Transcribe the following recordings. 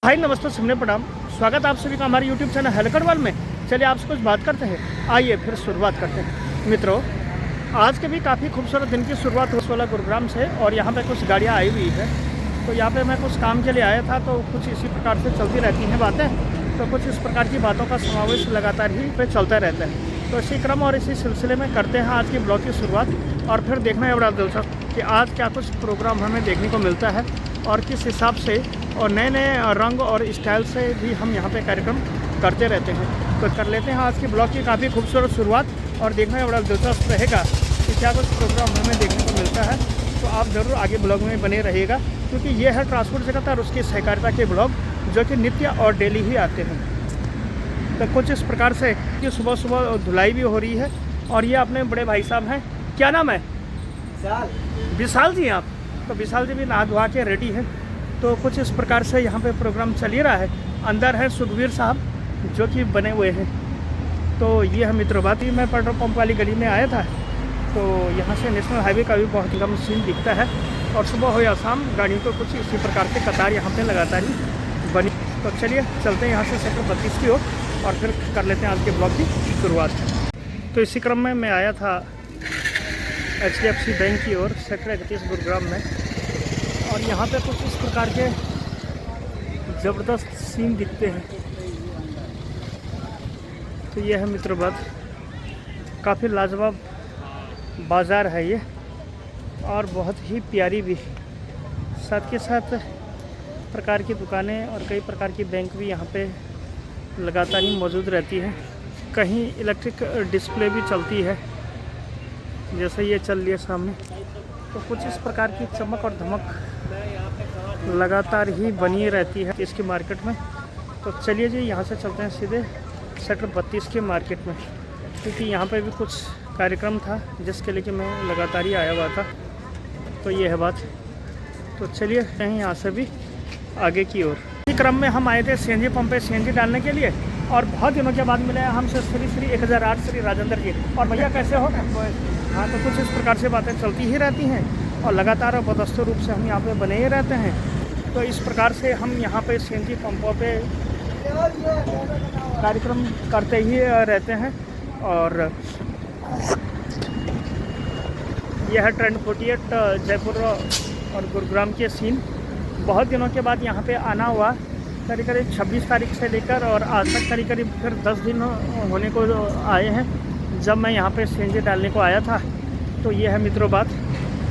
हाय नमस्ते सुनने प्रणाम। स्वागत है आप सभी का हमारे यूट्यूब चैनल हेलकड़वाल में। चलिए आपसे कुछ बात करते हैं, आइए फिर शुरुआत करते हैं। मित्रों, आज के भी काफ़ी खूबसूरत दिन की शुरुआत हुई 16 गुरुग्राम से, और यहाँ पे कुछ गाड़ियाँ आई हुई है। तो यहाँ पे मैं कुछ काम के लिए आया था, तो कुछ इसी प्रकार से चलती रहती हैं बातें। तो कुछ इस प्रकार की बातों का समावेश लगातार ही पे चलता रहता है। तो इसी क्रम और इसी सिलसिले में करते हैं आज की ब्लॉग की शुरुआत, और फिर देखना है बड़ा दिलचस्प कि आज क्या कुछ प्रोग्राम हमें देखने को मिलता है और किस हिसाब से और नए नए रंग और स्टाइल से भी हम यहाँ पे कार्यक्रम करते रहते हैं। तो कर लेते हैं आज की ब्लॉग की काफ़ी खूबसूरत शुरुआत, और देखना है बड़ा दिलचस्प रहेगा कि क्या कुछ प्रोग्राम हमें देखने को मिलता है। तो आप ज़रूर आगे ब्लॉग में बने रहिएगा, क्योंकि ये है ट्रांसपोर्ट जगत और उसकी सहकारिता के ब्लॉग जो कि नित्य और डेली ही आते हैं। तो कुछ इस प्रकार से कि सुबह सुबह धुलाई भी हो रही है, और ये अपने बड़े भाई साहब हैं, क्या नाम है? विशाल जी। आप तो विशाल जी भी नहा धुआ के रेडी हैं। तो कुछ इस प्रकार से यहाँ पे प्रोग्राम चल ही रहा है। अंदर है सुखबीर साहब जो कि बने हुए हैं। तो ये है मित्रों बात ही, मैं पेट्रोल पंप वाली गली में आया था, तो यहाँ से नेशनल हाईवे का भी बहुत कम सीन दिखता है, और सुबह हो या शाम गाड़ियों को कुछ इसी प्रकार से कतार यहाँ पे लगातार ही बनी। तो चलिए चलते हैं यहाँ से सेक्टर 32 की ओर, और फिर कर लेते हैं आज के ब्लॉग की शुरुआत। तो इसी क्रम में मैं आया था HDFC बैंक की ओर सेक्टर 31 गुरुग्राम में, और यहाँ पे कुछ इस प्रकार के ज़बरदस्त सीन दिखते हैं। तो ये है मित्रों बात, काफ़ी लाजवाब बाज़ार है ये, और बहुत ही प्यारी भी। साथ के साथ प्रकार की दुकानें और कई प्रकार की बैंक भी यहाँ पे लगातार ही मौजूद रहती हैं। कहीं इलेक्ट्रिक डिस्प्ले भी चलती है, जैसे ये चल रही है सामने। तो कुछ इस प्रकार की चमक और धमक लगातार ही बनी रहती है इसकी मार्केट में। तो चलिए जी यहाँ से चलते हैं सीधे सेक्टर 32 के मार्केट में, क्योंकि यहाँ पे भी कुछ कार्यक्रम था जिसके लिए कि मैं लगातार ही आया हुआ था। तो ये है बात। तो चलिए कहीं यहाँ से भी आगे की ओर। इसी क्रम में हम आए थे CNG पंप पे CNG डालने के लिए, और बहुत दिनों के बाद मिले हैं हमसे श्री 1008 श्री राजेंद्र जी। और भैया कैसे हो? हाँ, तो कुछ इस प्रकार से बातें चलती ही रहती हैं, और लगातार और बदस्तर रूप से हम यहाँ पे बने ही रहते हैं। तो इस प्रकार से हम यहाँ पे CNG पंपों पे कार्यक्रम करते ही रहते हैं। और यह है ट्रेंड 48 जयपुर और गुरुग्राम के सीन। बहुत दिनों के बाद यहाँ पे आना हुआ, करीब 26 तारीख से लेकर और आज तक करीब फिर 10 दिन होने को आए हैं जब मैं यहाँ पे CNG डालने को आया था। तो ये है मित्रों बात।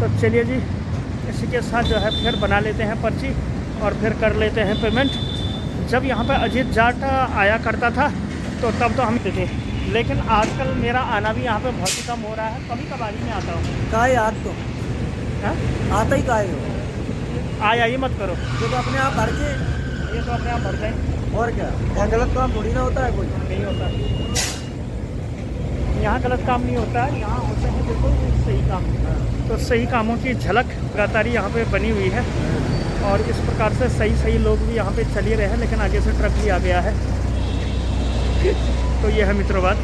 तो चलिए जी इसी के साथ जो है फिर बना लेते हैं पर्ची, और फिर कर लेते हैं पेमेंट। जब यहाँ पे अजीत जाट आया करता था तो तब तो हम थे, लेकिन आजकल मेरा आना भी यहाँ पे बहुत ही कम हो रहा है। कभी कभार ही में आता हूँ। का याद तो हाँ, आता ही का है, आया ही मत करो, जो तो अपने आप भर के। ये तो अपने आप भर जाए। और क्या, यहाँ गलत काम थोड़ी ना होता है, कोई नहीं होता, यहाँ गलत काम नहीं होता है, यहाँ होता है बिल्कुल सही काम। तो सही कामों की झलक लगातार यहाँ पे बनी हुई है, और इस प्रकार से सही लोग भी यहाँ पे चल ही रहे हैं, लेकिन आगे से ट्रक भी आ गया है। तो ये है मित्रों बात।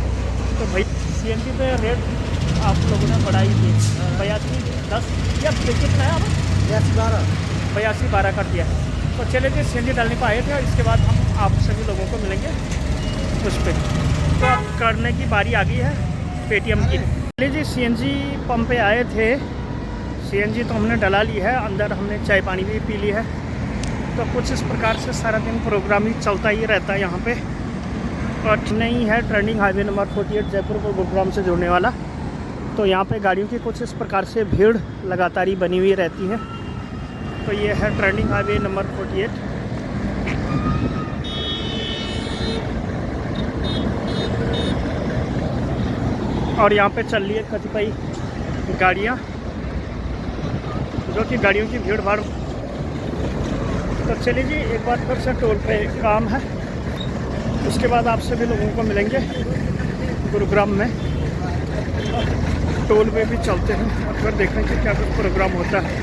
तो भाई CNG पे रेट आप लोगों ने बढ़ाई थी 82-10 या कितना है अब? 82-12 कर दिया है। तो चले जी CNG डालने को आए थे, और इसके बाद हम आप सभी लोगों को मिलेंगे उस पर। तो अब करने की बारी आ गई है पेटीएम की। चलिए जी CNG पंप पे आए थे, CNG तो हमने डला ली है, अंदर हमने चाय पानी भी पी ली है। तो कुछ इस प्रकार से सारा दिन प्रोग्राम ही चलता ही रहता है यहाँ पे। और नहीं है ट्रेंडिंग हाईवे नंबर 48 जयपुर को गुरुग्राम से जोड़ने वाला। तो यहाँ पे गाड़ियों की कुछ इस प्रकार से भीड़ लगातार ही बनी हुई रहती है। तो ये है ट्रेंडिंग हाईवे नंबर 48। और यहाँ पे चल रही है कतिपय गाड़ियाँ, जो कि गाड़ियों की भीड़ भाड़। तो चलिए जी एक बार फिर से टोल पे काम है, उसके बाद आप सभी लोगों को मिलेंगे गुरुग्राम में। टोल पे भी चलते हैं और फिर देखने के क्या कुछ प्रोग्राम होता है।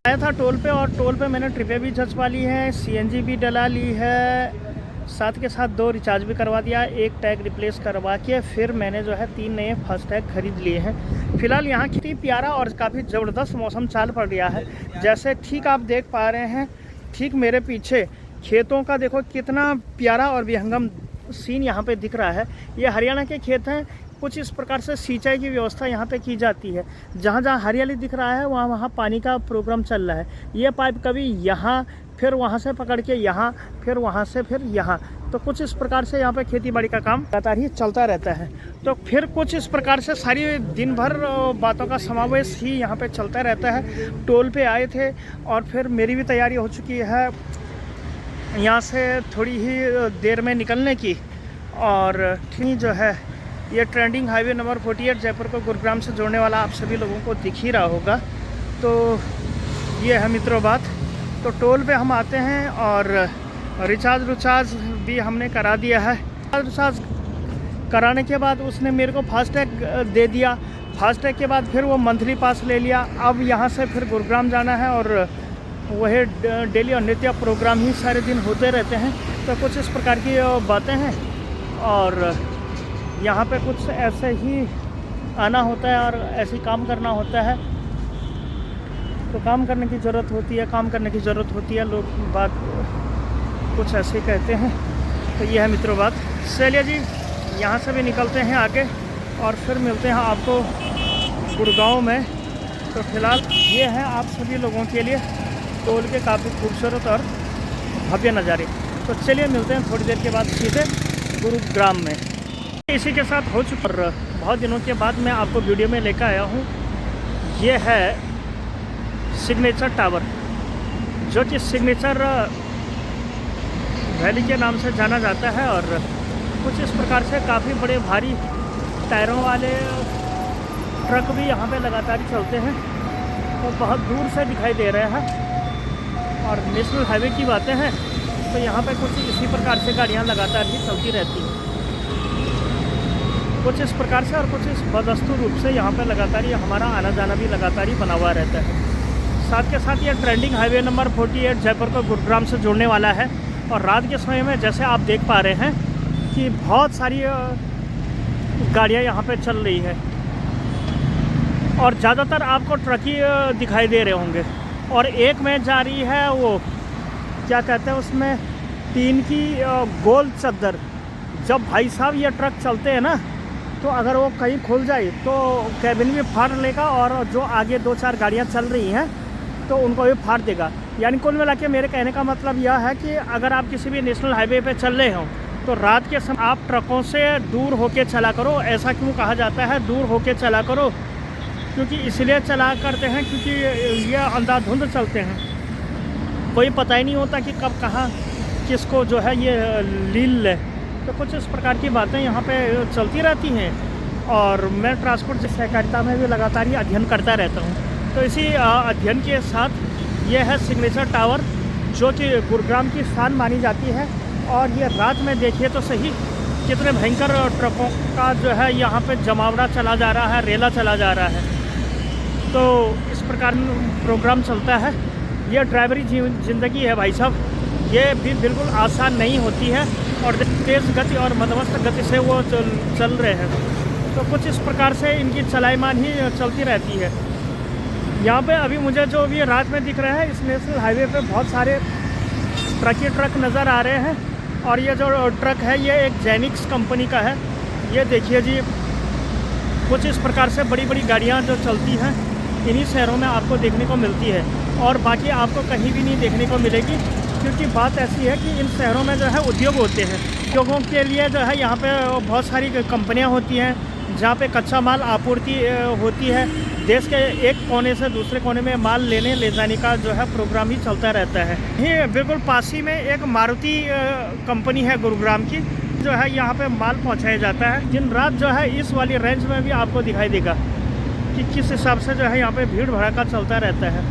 आया था टोल पे, और टोल पे मैंने ट्रिपें भी जचवा ली है, CNG भी डला ली है, साथ के साथ 2 रिचार्ज भी करवा दिया, 1 टैग रिप्लेस करवा के फिर मैंने जो है 3 नए फास्ट टैग खरीद लिए हैं। फिलहाल यहाँ की प्यारा और काफ़ी ज़बरदस्त मौसम चाल पड़ रहा है। जैसे ठीक आप देख पा रहे हैं ठीक मेरे पीछे खेतों का देखो कितना प्यारा और विहंगम सीन यहाँ पे दिख रहा है। ये हरियाणा के खेत हैं। कुछ इस प्रकार से सिंचाई की व्यवस्था यहाँ पे की जाती है। जहाँ जहाँ हरियाली दिख रहा है वहाँ वहाँ पानी का प्रोग्राम चल रहा है। ये पाइप कभी यहाँ, फिर वहाँ से पकड़ के यहाँ, फिर वहाँ से फिर यहाँ, तो कुछ इस प्रकार से यहाँ पे खेती बाड़ी का काम लगातार ही चलता रहता है। तो फिर कुछ इस प्रकार से सारी दिन भर बातों का समावेश ही यहाँ पे चलता रहता है। टोल पे आए थे और फिर मेरी भी तैयारी हो चुकी है यहाँ से थोड़ी ही देर में निकलने की। और ठीक जो है ये ट्रेंडिंग हाईवे नंबर 48 जयपुर को गुरुग्राम से जोड़ने वाला आप सभी लोगों को दिख ही रहा होगा। तो ये है मित्रों बात। तो टोल पे हम आते हैं और रिचार्ज भी हमने करा दिया है। रिचार्ज कराने के बाद उसने मेरे को फास्टैग दे दिया। फास्टैग के बाद फिर वो मंथली पास ले लिया। अब यहाँ से फिर गुरुग्राम जाना है और वही डेली और नित्य प्रोग्राम ही सारे दिन होते रहते हैं। तो कुछ इस प्रकार की बातें हैं और यहाँ पे कुछ ऐसे ही आना होता है और ऐसे ही काम करना होता है। तो काम करने की ज़रूरत होती है, काम करने की ज़रूरत होती है। लोग बात कुछ ऐसे कहते हैं। तो ये है मित्रों बात। चलिए जी यहाँ से भी निकलते हैं आगे और फिर मिलते हैं आपको गुड़गांव में। तो फिलहाल ये है आप सभी लोगों के लिए टोल के काफ़ी खूबसूरत और भव्य नज़ारे। तो चलिए मिलते हैं थोड़ी देर के बाद सीधे गुरुग्राम में। इसी के साथ हो चुका और बहुत दिनों के बाद मैं आपको वीडियो में लेकर आया हूँ। ये है सिग्नेचर टावर, जो कि सिग्नेचर वैली के नाम से जाना जाता है। और कुछ इस प्रकार से काफ़ी बड़े भारी टायरों वाले ट्रक भी यहाँ पे लगातार चलते हैं। तो बहुत दूर से दिखाई दे रहे हैं। और नेशनल हाईवे की बातें हैं तो यहाँ पे कुछ इसी प्रकार से गाड़ियाँ लगातार ही चलती रहती हैं। कुछ इस प्रकार से और कुछ इस बदस्तूर रूप से यहाँ पे लगातार ही हमारा आना जाना भी लगातार ही बना हुआ रहता है। साथ के साथ ये ट्रेंडिंग हाईवे नंबर 48 जयपुर को गुरुग्राम से जोड़ने वाला है। और रात के समय में जैसे आप देख पा रहे हैं कि बहुत सारी गाड़ियाँ यहाँ पे चल रही है और ज़्यादातर आपको ट्रक ही दिखाई दे रहे होंगे। और एक में जा रही है वो क्या कहते हैं उसमें टीन की गोल चद्दर। जब भाई साहब ये ट्रक चलते हैं ना तो अगर वो कहीं खुल जाए तो कैबिन भी फाड़ लेगा और जो आगे 2-4 गाड़ियाँ चल रही हैं तो उनको भी फाड़ देगा। यानी कुल मिला के मेरे कहने का मतलब यह है कि अगर आप किसी भी नेशनल हाईवे पे चल रहे हो तो रात के समय आप ट्रकों से दूर होके चला करो। ऐसा क्यों कहा जाता है दूर होके चला करो? क्योंकि इसलिए चला करते हैं क्योंकि ये अंधाधुंध चलते हैं। कोई पता ही नहीं होता कि कब कहाँ किसको जो है ये लील ले। तो कुछ इस प्रकार की बातें यहाँ पे चलती रहती हैं। और मैं ट्रांसपोर्ट सहकारिता में भी लगातार ही अध्ययन करता रहता हूँ। तो इसी अध्ययन के साथ ये है सिग्नेचर टावर, जो कि गुरुग्राम की शान मानी जाती है। और ये रात में देखिए तो सही कितने भयंकर ट्रकों का जो है यहाँ पे जमावड़ा चला जा रहा है, रेला चला जा रहा है। तो इस प्रकार प्रोग्राम चलता है। यह ड्राइवरी ज़िंदगी है भाई साहब, ये भी बिल्कुल आसान नहीं होती है। और तेज़ गति और मध्यमस्त गति से वो चल रहे हैं। तो कुछ इस प्रकार से इनकी चलाईमान ही चलती रहती है। यहाँ पे अभी मुझे जो भी रात में दिख रहा है इस नेशनल हाईवे पे बहुत सारे ट्रक नज़र आ रहे हैं। और ये जो ट्रक है ये एक जेनिक्स कंपनी का है। ये देखिए जी, कुछ इस प्रकार से बड़ी बड़ी गाड़ियाँ जो चलती हैं इन्हीं शहरों में आपको देखने को मिलती है और बाकी आपको कहीं भी नहीं देखने को मिलेगी। क्योंकि बात ऐसी है कि इन शहरों में जो है उद्योग होते हैं। उद्योगों के लिए जो है यहाँ पे बहुत सारी कंपनियाँ होती हैं जहाँ पे कच्चा माल आपूर्ति होती है। देश के एक कोने से दूसरे कोने में माल लेने ले जाने का जो है प्रोग्राम ही चलता रहता है। ये बिल्कुल पास ही में एक मारुति कंपनी है गुरुग्राम की, जो है यहाँ पे माल पहुँचाया जाता है। दिन रात जो है इस वाली रेंज में भी आपको दिखाई देगा कि किस हिसाब से जो है यहाँ पे भीड़ भड़ाका चलता रहता है।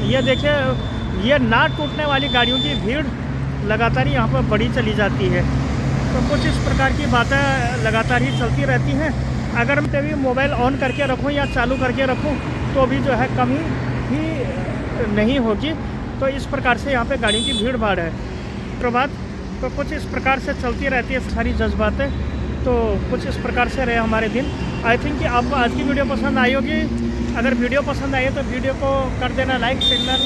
ये देखिए, ये ना टूटने वाली गाड़ियों की भीड़ लगातार यहाँ पर बढ़ी चली जाती है। तो कुछ इस प्रकार की बातें लगातार ही चलती रहती हैं। अगर मैं कभी मोबाइल ऑन करके रखूँ या चालू करके रखूँ तो भी जो है कमी ही नहीं होगी। तो इस प्रकार से यहाँ पे गाड़ी की भीड़ भाड़ है। तो कुछ इस प्रकार से चलती रहती है सारी जज्बातें। तो कुछ इस प्रकार से रहे हमारे दिन। आई थिंक कि आपको आज की वीडियो पसंद आई होगी। अगर वीडियो पसंद आई है तो वीडियो को कर देना लाइक, चैनल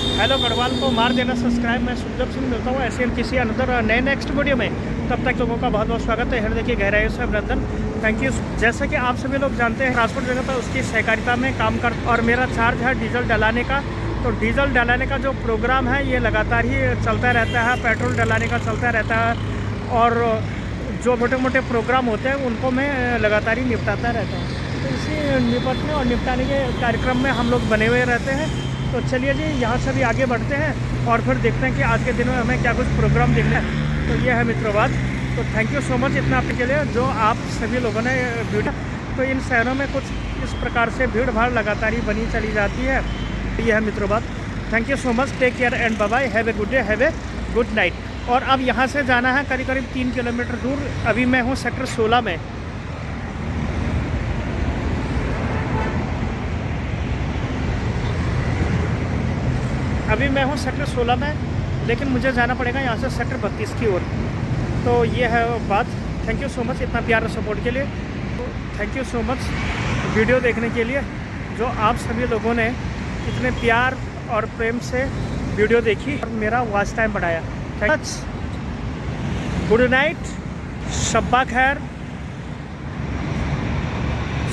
हेलो गढ़वाल को मार देना सब्सक्राइब। मैं सुखदेव सिंह मिलता हूँ ऐसे किसी अनदर नए नेक्स्ट वीडियो में। तब तक लोगों का बहुत बहुत स्वागत है। हृदय की गहराइयों से अभिनंदन, थैंक यू। जैसे कि आप सभी लोग जानते हैं, ट्रांसपोर्ट जगत है उसकी सहकारिता में काम कर और मेरा चार्ज है डीजल डलाने का। तो डीजल डलाने का जो प्रोग्राम है ये लगातार ही चलता रहता है, पेट्रोल डलाने का चलता रहता है और जो मोटे मोटे प्रोग्राम होते हैं उनको मैं लगातार ही निपटाता रहता हूँ। तो इसी निपटने और निपटाने के कार्यक्रम में हम लोग बने हुए रहते हैं। तो चलिए जी, यहाँ से भी आगे बढ़ते हैं और फिर देखते हैं कि आज के दिन में हमें क्या कुछ प्रोग्राम देखना है। तो ये है मित्रों बात। तो थैंक यू सो मच इतना आपके लिए जो आप सभी लोगों ने वीडियो। तो इन शहरों में कुछ इस प्रकार से भीड़ भाड़ लगातार ही बनी चली जाती है। ये है मित्रों बात। Thank you so much, take care and bye bye, have a good day, have a good night. और अब यहाँ से जाना है करीब करीब 3 किलोमीटर दूर। अभी मैं हूँ सेक्टर 16 में। अभी मैं हूँ सेक्टर 16 में, लेकिन मुझे जाना पड़ेगा यहाँ से सेक्टर 32 की ओर। तो ये है बात। थैंक यू सो मच इतना प्यार सपोर्ट के लिए। तो thank you so much video देखने के लिए। जो आप सभी लोगों ने इतने प्यार और प्रेम से वीडियो देखी और मेरा वॉच टाइम बढ़ाया। थैंक्स। गुड नाइट, शब्बा खैर,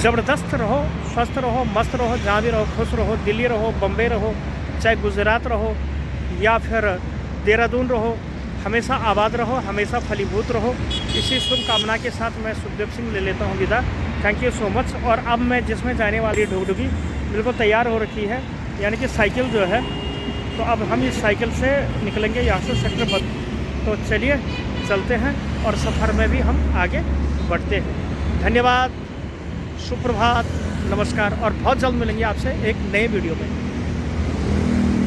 ज़बरदस्त रहो, स्वस्थ रहो, मस्त रहो, जहाँ भी रहो, खुश रहो, दिल्ली रहो, बम्बई रहो, चाहे गुजरात रहो या फिर देहरादून रहो, हमेशा आबाद रहो, हमेशा फलीभूत रहो। इसी शुभ कामना के साथ मैं सुखदेव सिंह ले लेता हूँ विदा। Thank you so much. और अब मैं जिसमें जाने वाली ढुकढुकी बिल्कुल तैयार हो रखी है, यानी कि साइकिल जो है। तो अब हम इस साइकिल से निकलेंगे यहाँ से सेक्टर 32। तो चलिए चलते हैं और सफ़र में भी हम आगे बढ़ते हैं। धन्यवाद, सुप्रभात, नमस्कार और बहुत जल्द मिलेंगे आपसे एक नए वीडियो में।